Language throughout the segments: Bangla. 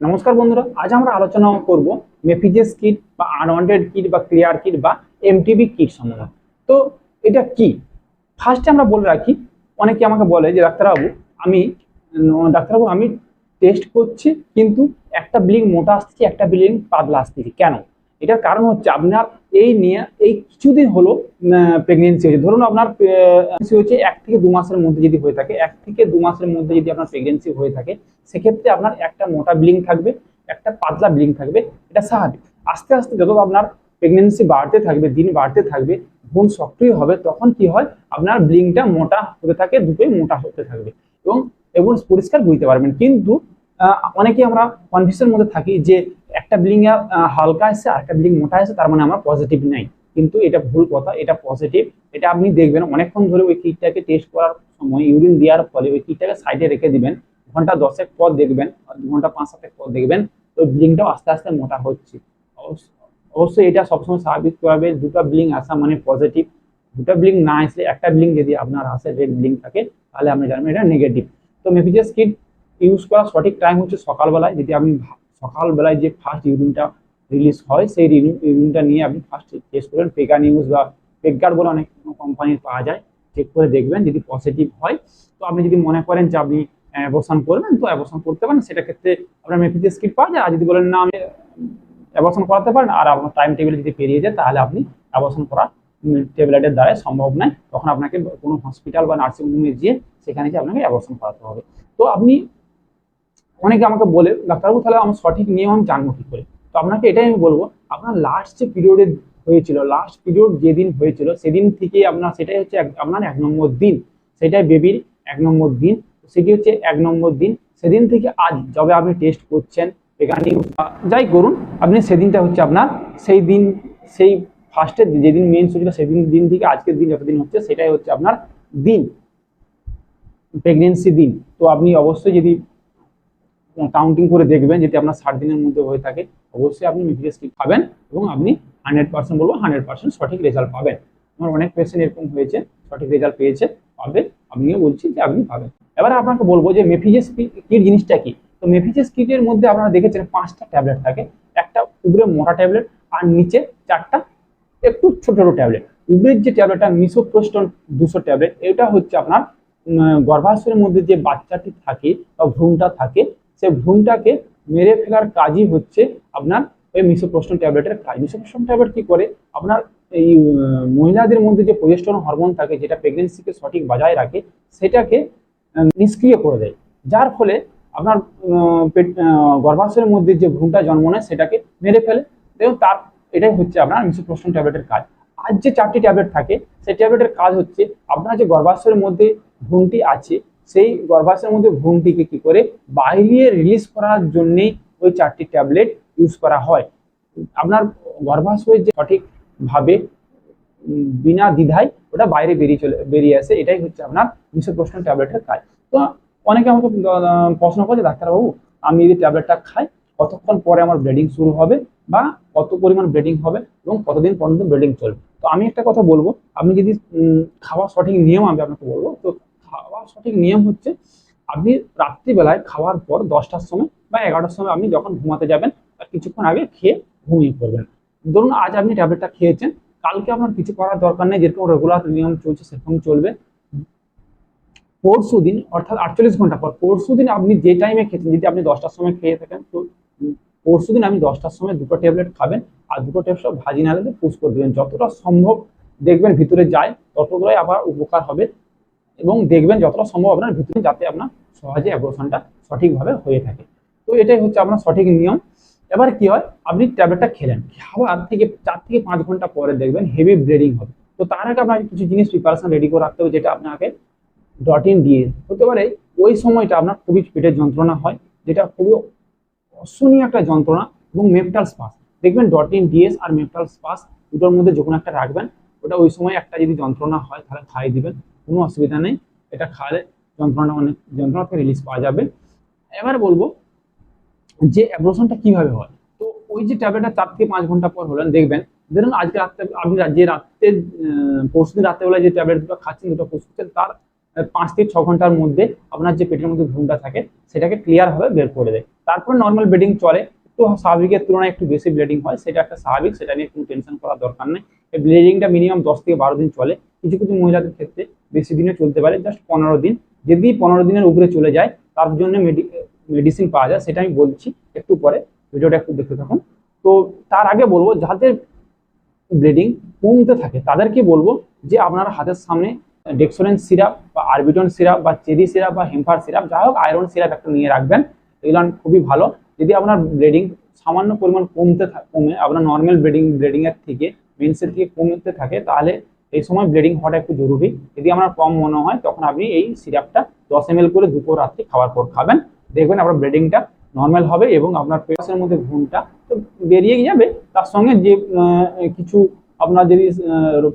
নমস্কার বন্ধুরা, আজ আমরা আলোচনা করব মেফিজেস কিট বা আনওয়ান্টেড কিট বা ক্লিয়ার কিট বা এমটিবি কিট সম্বন্ধে। তো এটা কি, ফার্স্টে আমরা বলে রাখি। অনেকে আমাকে বলে যে ডাক্তারবাবু আমি টেস্ট করছি কিন্তু একটা ব্লিং মোটা আসছে, একটা ব্লিং পাতলা আসছে, কেন? এটার কারণ হচ্ছে আপনার এই কিছুদিন হলো প্রেগনেন্সি হয়েছে। ধরুন আপনার প্রেগনেন্সি হচ্ছে 1 থেকে 2 মাসের মধ্যে যদি হয়ে থাকে, 1 থেকে 2 মাসের মধ্যে যদি আপনার প্রেগনেন্সি হয়ে থাকে, সেক্ষেত্রে আপনার একটা মোটা ব্লিং থাকবে, একটা পাতলা ব্লিং থাকবে। এটা স্বাভাবিক। আস্তে আস্তে যত আপনার প্রেগনেন্সি বাড়তে থাকবে, দিন বাড়তে থাকবে, ভ্রূণ সক্রিয় হবে, তখন কি হয় আপনার ব্লিংটা মোটা হতে থাকে, দুটোই মোটা হতে থাকবে এবং এবং পরিষ্কার বুঝতে পারবেন। কিন্তু অনেকে আমরা কনফিউশনের মধ্যে থাকি যে একটা ব্লিং হালকা এসে আর একটা ব্লিং মোটা এসে, তার মানে আমরা পজিটিভ নাই। কিন্তু এটা ভুল কথা, এটা পজিটিভ। এটা আপনি দেখবেন অনেকক্ষণ ধরে ওই কিটটাকে টেস্ট করার সময় ইউরিন দেওয়ার ফলে ওই কিটটাকে সাইডে রেখে দিবেন, ঘন্টা 10 পর দেখবেন, 2 ঘন্টা 5-7 পর দেখবেন ওই ব্লিংটাও আস্তে আস্তে মোটা হচ্ছে। অবশ্যই এটা সবসময় স্বাভাবিক করবে। দুটো ব্লিং আসা মানে পজিটিভ, দুটো ব্লিং না আসলে একটা ব্লিং যদি আপনার আসে, রেড ব্লিং থাকে, তাহলে আপনি জানবেন এটা নেগেটিভ। তো মেফিজেস কিট ইউজ করার সঠিক টাইম হচ্ছে সকালবেলায়। যদি আপনি সকালবেলায় যে ফার্স্ট ইউরিনটা রিলিজ হয়, সেই ইউরিনটা নিয়ে আপনি ফার্স্ট টেস্ট করবেন। পেগানিউজ বা পেগগার্ড বলে অনেক কোম্পানির পাওয়া যায়, চেক করে দেখবেন। যদি পজিটিভ হয়, তো আপনি যদি মনে করেন যে আপনি অ্যাবর্শন করবেন, তো অ্যাবর্শন করতে পারেন, সেটা ক্ষেত্রে আপনার মেফিজেস কিট পাওয়া যায়। আর যদি বলেন না আমি অ্যাবর্শন করাতে পারেন আর আপনার টাইম টেবিল যদি পেরিয়ে যায়, তাহলে আপনি অ্যাবর্শন করা ট্যাবলেটের দ্বারা সম্ভব নয়। তখন আপনাকে কোনো হসপিটাল বা নার্সিং হোমে গিয়ে সেখানে গিয়ে আপনাকে অ্যাবর্শন করাতে হবে। তো আপনি অনেকে আমাকে বলে ডাক্তারবাবু তাহলে আমার সঠিক নিয়ম আমি জানবো কি করে? তো আপনাকে এটাই আমি বলবো, আপনার লাস্ট যে পিরিয়ডে হয়েছিল, লাস্ট পিরিয়ড যেদিন হয়েছিল সেদিন থেকে আপনার সেটাই হচ্ছে আপনার 1 নম্বর দিন, সেটাই বেবির 1 নম্বর দিন। সেটি হচ্ছে 1 নম্বর দিন। সেদিন থেকে আজ যবে আপনি টেস্ট করছেন, এখানে যাই করুন, আপনি সেদিনটা হচ্ছে আপনার সেই দিন, সেই ফার্স্টে যেদিন মেন্স হয়েছিল সেদিন দিন থেকে আজকের দিন যতদিন হচ্ছে, সেটাই হচ্ছে আপনার দিন, প্রেগনেন্সি দিন। তো আপনি অবশ্যই যদি কাউন্টিং করে দেখবেন, যদি আপনার 60 দিনের মধ্যে হয়ে থাকে, অবশ্যই আপনি মেফিজেস কিট খাবেন এবং আপনি 100% বলবো 100% সঠিক রেজাল্ট পাবেন। আমার অনেক পেশেন্ট এরকম হয়েছে, সঠিক রেজাল্ট পেয়েছে, পাবে, আমিও বলছি যে আপনি পাবেন। এবারে আপনাকে বলবো যে মেফিজেস কিট জিনিসটা কি। তো মেফিজেস কিটের মধ্যে আপনারা দেখেছেন 5টা ট্যাবলেট থাকে, একটা উপরে মোটা ট্যাবলেট আর নিচে 4টা একটু ছোট ছোট ট্যাবলেট। উপরের যে ট্যাবলেটটা মিফেগেস্ট 200 ট্যাবলেট, এটা হচ্ছে আপনার গর্ভাশয়ের মধ্যে যে বাচ্চাটি থাকে বা ভ্রূণটা থাকে, সেই ভ্রূণটাকে মেরে ফেলার কাজই হচ্ছে আপনার ওই মিফেগেস্ট ট্যাবলেটের কাজ। মিফেগেস্ট ট্যাবলেট কি করে, আপনার এই মহিলাদের মধ্যে যে প্রজেস্টেরন হরমোন থাকে, যেটা প্রেগনেন্সিকে সঠিক বজায় রাখে, সেটাকে নিষ্ক্রিয় করে দেয়, যার ফলে আপনার গর্ভাশয়ের মধ্যে যে ভ্রূণটা জন্ম নেয় সেটাকে মেরে ফেলে। দেখুন তার এটাই হচ্ছে আপনার মিফেগেস্ট ট্যাবলেটের কাজ। আর যে 4টি ট্যাবলেট থাকে, সেই ট্যাবলেটের কাজ হচ্ছে আপনার যে গর্ভাশয়ের মধ্যে ভ্রূণটি আছে, সেই গর্ভাশয়ের মধ্যে ভ্রূণটিকে কি করে বাইরে রিলিজ করার জন্যই ওই 4টি ট্যাবলেট ইউজ করা হয়। আপনার গর্ভাশয় যে সঠিকভাবে বিনা দ্বিধায় ওটা বাইরে বেরিয়ে আসে, এটাই হচ্ছে আপনার মিফেগেস্ট ট্যাবলেটের কাজ। তো অনেকে আমাকে প্রশ্ন করে, ডাক্তারবাবু আমি যদি ট্যাবলেটটা খাই, কতক্ষণ পরে আমার ব্লিডিং শুরু হবে বা কত পরিমাণ ব্লিডিং হবে এবং কতদিন পর্যন্ত ব্লিডিং চলবে? তো আমি একটা কথা বলবো, আপনি যদি খাওয়ার সঠিক নিয়ম আমি আপনাকে বলবো। তো খাওয়ার সঠিক নিয়ম হচ্ছে, আপনি রাত্রিবেলায় খাওয়ার পর 10টার সময় বা 11টার সময় আপনি যখন ঘুমাতে যাবেন তার কিছুক্ষণ আগে খেয়ে ঘুমিয়ে পড়বেন। ধরুন আজ আপনি ট্যাবলেটটা খেয়েছেন, কালকে আপনার কিছু করার দরকার নেই, যেরকম রেগুলার নিয়ম চলছে সেরকম চলবে। পরশু দিন অর্থাৎ 48 ঘন্টা পর, পরশু দিন আপনি যে টাইমে খেয়েছেন, যদি আপনি 10টার সময় খেয়ে থাকেন, তো পরশু দিন আপনি 10টার সময় 2টো ট্যাবলেট খাবেন আর 2টো ট্যাবলেট ভাজি নাড়াতে পুশ করে দেবেন। যতটা সম্ভব দেখবেন ভিতরে যায়, ততটাই আবার উপকার হবে এবং দেখবেন যতটা সম্ভব আপনার ভিতরে, যাতে আপনার সহজে অ্যাবর্শনটা সঠিকভাবে হয়ে থাকে। তো এটাই হচ্ছে আপনার সঠিক নিয়ম। এবার কি হয়, আপনি ট্যাবলেটটা খেলেন, খাওয়ার থেকে 4 থেকে 5 ঘন্টা পরে দেখবেন হেভি ব্লিডিং হবে। তো তার আগে আপনাকে কিছু জিনিস প্রিপারেশন রেডি করে রাখতে হবে, যেটা আপনাকে ড্রটিন দিয়ে হতে পারে। ওই সময়টা আপনার খুবই পেটের যন্ত্রণা হয়, যেটা খুবই অসহনীয় একটা যন্ত্রণা, এবং মেফটাল স্পাস দেখবেন, ড্রটিন ডিএস আর মেফটাল স্পাস দুটোর মধ্যে যে কোনো একটা রাখবেন। ওটা ওই সময় একটা যদি যন্ত্রণা হয় তাহলে খাইয়ে দিবেন, কোনো অসুবিধা নেই। এটা খাওয়ালে যন্ত্রণা থেকে রিলিজ পাওয়া যাবে। এবার বলবো যে অ্যাবর্শনটা কিভাবে হয়। তো ওই যে ট্যাবলেটটা 4 থেকে 5 ঘন্টা পর হলেন, দেখবেন ধরুন আজকে রাত্রে আপনি যে রাত্রে পরশুদিন রাত্রেবেলায় যে ট্যাবলেট দুটো খাচ্ছেন, দুটো পুষ করছেন, তার 5 থেকে 6 ঘন্টার মধ্যে আপনার যে পেটের মধ্যে ভ্রূণটা থাকে সেটাকে ক্লিয়ার ভাবে বের করে দেয়। তারপর নর্মাল ব্লিডিং চলে, একটু স্বাভাবিকের তুলনায় একটু বেশি ব্লিডিং হয়, সেটা একটা স্বাভাবিক, সেটা নিয়ে কোনো টেনশন করার দরকার নেই। এই ব্লিডিংটা মিনিমাম 10 থেকে 12 দিন চলে, কিছু কিছু মহিলাদের ক্ষেত্রে বেশি দিনে চলতে পারে, জাস্ট 15 দিন। যদি 15 দিনের উপরে চলে যায় তার জন্য মেডিসিন পাওয়া যায়, সেটা আমি বলছি একটু পরে, ভিডিওটা একটু দেখতে থাকুন। তো তার আগে বলবো, যাদের ব্লিডিং কমতে থাকে তাদেরকে বলবো যে আপনার হাতের সামনে ডেক্সোরেন্জ সিরাপ বা আরবিটন সিরাপ বা চেরি সিরাপ বা হেম্পার সিরাপ, যাই হোক আয়রন সিরাপ একটু নিয়ে রাখবেন, এগুলো খুবই ভালো। যদি আপনার ব্লিডিং সামান্য পরিমাণ কমে আপনার নর্মাল ব্লিডিং এর থেকে মেন্সের থেকে কমতে থাকে, তাহলে এই সময় ব্লিডিং হওয়াটা একটু জরুরি। যদি আপনার কম মনে হয় তখন আপনি এই সিরাপটা 10 ml করে দুপুর রাত্রি খাওয়ার পর খাবেন, দেখবেন আপনার ব্লিডিংটা নর্মাল হবে এবং আপনার পেটের মধ্যে ঘুমটা তো বেরিয়ে যাবে। তার সঙ্গে যে কিছু আপনার যদি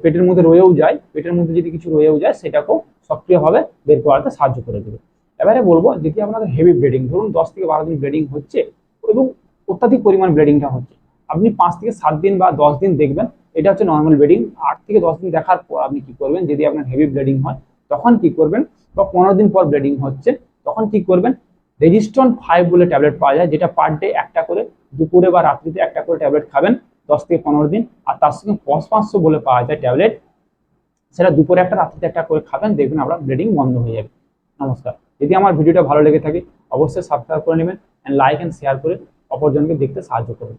পেটের মধ্যে রয়েও যায়, পেটের মধ্যে যদি কিছু রয়েও যায় সেটাকেও সক্রিয়ভাবে বের করাতে সাহায্য করে দেবে। এবারে বলবো, যদি আপনাদের হেভি ব্লিডিং, ধরুন 10 থেকে 12 দিন ব্লিডিং হচ্ছে এবং অত্যাধিক পরিমাণ ব্লিডিংটা হচ্ছে, আপনি 5 থেকে 7 দিন বা 10 দিন দেখবেন, এটা হচ্ছে নর্মাল ব্লিডিং। 8 থেকে 10 দিন দেখার পর আপনি কি করবেন, যদি আপনার হেভি ব্লিডিং হয় তখন কি করবেন, বা 15 দিন পর ব্লিডিং হচ্ছে তখন কি করবেন, রেজিস্টন 5 বলে ট্যাবলেট পাওয়া যায়, যেটা পার ডে একটা করে দুপুরে বা রাত্রিতে একটা করে ট্যাবলেট খাবেন 10 থেকে 15 দিন। আর তার সঙ্গে 500 বলে পাওয়া যায় ট্যাবলেট, সেটা দুপুরে একটা রাত্রিতে একটা করে খাবেন, দেখবেন আপনার ব্লিডিং বন্ধ হয়ে যাবে। নমস্কার। যদি আমার ভিডিওটা ভালো লেগে থাকে অবশ্যই সাবস্ক্রাইব করে নেবেন, লাইক এন্ড শেয়ার করে অপরজনকে দেখতে সাহায্য করুন।